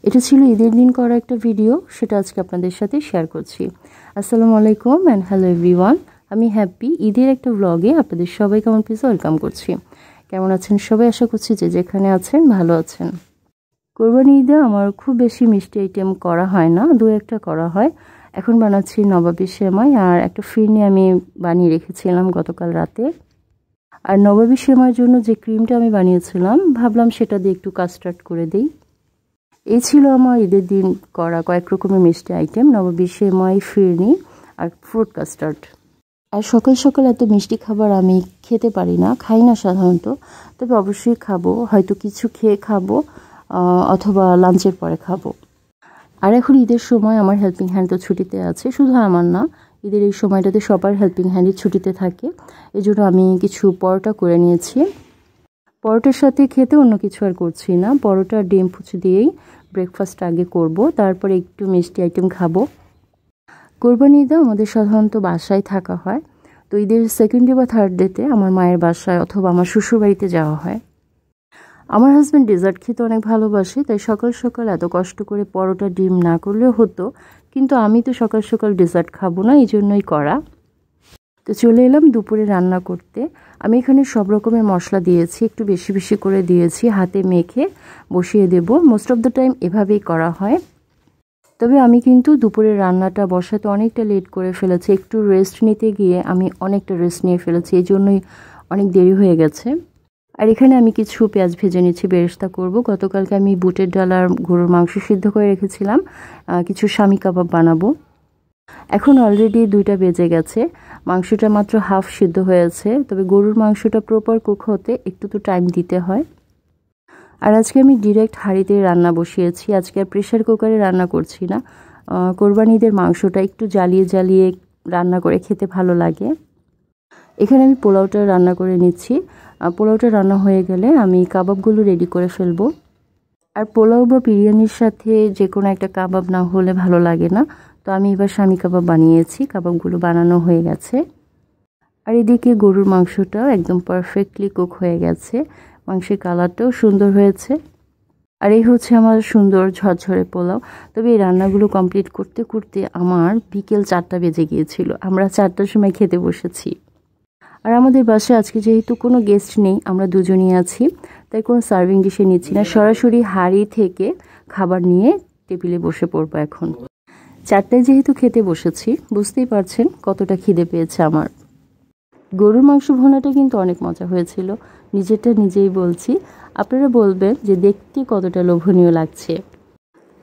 এটা ছিল ঈদের দিন করা একটা ভিডিও, সেটা আজকে আপনাদের সাথে শেয়ার করছি। আসসালামু আলাইকুম অ্যান্ড হ্যালো এভরিওয়ান। আমি হ্যাপি ঈদের একটা ব্লগে আপনাদের সবাইকে আমার প্লিজ ওয়েলকাম করছি। কেমন আছেন সবাই? আশা করছি যে যেখানে আছেন ভালো আছেন। কোরবানি ঈদে আমার খুব বেশি মিষ্টি আইটেম করা হয় না, দু একটা করা হয়। এখন বানাচ্ছি নবাবী সেমাই, আর একটা ফিরনি আমি বানিয়ে রেখেছিলাম গতকাল রাতে। আর নবাবী সেমাইয়ের জন্য যে ক্রিমটা আমি বানিয়েছিলাম, ভাবলাম সেটা দিয়ে একটু কাস্টার্ড করে দিই। এই ছিল আমার ঈদের দিন করা কয়েক রকমের মিষ্টি আইটেম: নবাবী সেমাই, ফিরনি আর ফ্রুট কাস্টার্ড। আর সকাল সকাল এত মিষ্টি খাবার আমি খেতে পারি না, খাই না সাধারণত। তবে অবশ্যই খাবো, হয়তো কিছু খেয়ে খাবো অথবা লাঞ্চের পরে খাবো। আর এখন ঈদের সময় আমার হেল্পিং হ্যান্ড তো ছুটিতে আছে, শুধু আমার না, ঈদের এই সময়টাতে সবার হেল্পিং হ্যান্ডই ছুটিতে থাকে। এই জন্য আমি কিছু পরোটা করে নিয়েছি। পরোটার সাথে খেতে অন্য কিছু আর করছি না, পরোটা ডিম ফুচি দিয়েই ব্রেকফাস্ট আগে করব, তারপরে একটু মিষ্টি আইটেম খাবো। কোরবানি ঈদে আমাদের সাধারণত বাসায় থাকা হয়, তো ঈদের সেকেন্ড ডে বা থার্ড ডেতে আমার মায়ের বাসায় অথবা আমার শ্বশুর বাড়িতে যাওয়া হয়। আমার হাজব্যান্ড ডেজার্ট খেতে অনেক ভালোবাসে, তাই সকাল সকাল এত কষ্ট করে পরোটা ডিম না করলেও হতো, কিন্তু আমি তো সকাল সকাল ডেজার্ট খাবো না, এই জন্যই করা। তো চলে এলাম দুপুরে রান্না করতে। আমি এখানে সব রকমের মশলা দিয়েছি, একটু বেশি বেশি করে দিয়েছি, হাতে মেখে বসিয়ে দেব। মোস্ট অফ দ্য টাইম এভাবেই করা হয়। তবে আমি কিন্তু দুপুরের রান্নাটা বসাতে অনেকটা লেট করে ফেলেছি, একটু রেস্ট নিতে গিয়ে আমি অনেকটা রেস্ট নিয়ে ফেলেছি, এই জন্যই অনেক দেরি হয়ে গেছে। আর এখানে আমি কিছু পেঁয়াজ ভেজে নিচ্ছি, বেরেস্তা করব। গতকালকে আমি বুটের ডাল আর গরুর মাংস সিদ্ধ করে রেখেছিলাম, কিছু শামি কাবাব বানাবো। এখন অলরেডি 2টা বেজে গেছে, মাংসটা মাত্র হাফ সিদ্ধ হয়েছে, তবে গরুর মাংসটা প্রপার কুক হতে একটু তো টাইম দিতে হয়। আর আজকে আমি ডিরেক্ট হাঁড়িতে রান্না বসিয়েছি, আজকে আর প্রেশার কুকারে রান্না করছি না। কোরবানি ঈদের মাংসটা একটু জ্বালিয়ে জ্বালিয়ে রান্না করে খেতে ভালো লাগে। এখানে আমি পোলাওটা রান্না করে নিচ্ছি। পোলাওটা রান্না হয়ে গেলে আমি কাবাবগুলো রেডি করে ফেলবো। আর পোলাও বা বিরিয়ানির সাথে যে কোনো একটা কাবাব না হলে ভালো লাগে না, তো আমি এবার শামি কাবাব বানিয়েছি, কাবাবগুলো বানানো হয়ে গেছে। আর এদিকে গরুর মাংসটাও একদম পারফেক্টলি কুক হয়ে গেছে, মাংসের কালারটাও সুন্দর হয়েছে। আর এই হচ্ছে আমার সুন্দর ঝরঝরে পোলাও। তবে এই রান্নাগুলো কমপ্লিট করতে করতে আমার বিকেল 4টা বেজে গিয়েছিল, আমরা 4টার সময় খেতে বসেছি। আর আমাদের বাসায় আজকে যেহেতু কোনো গেস্ট নেই, আমরা দুজনই আছি, তাই কোনো সার্ভিং ডিশে নিচ্ছি না, সরাসরি হাঁড়ি থেকে খাবার নিয়ে টেবিলে বসে পড়বো। এখন 4টায় যেহেতু খেতে বসেছি, বুঝতেই পারছেন কতটা খিদে পেয়েছে আমার। গরুর মাংস ভুনাটা কিন্তু অনেক মজা হয়েছিল, নিজেরটা নিজেই বলছি। আপনারা বলবেন যে দেখতে কতটা লোভনীয় লাগছে।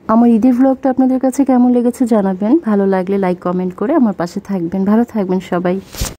আমার ঈদের ব্লগটা আপনাদের কাছে কেমন লেগেছে জানাবেন, ভালো লাগলে লাইক কমেন্ট করে আমার পাশে থাকবেন। ভালো থাকবেন সবাই।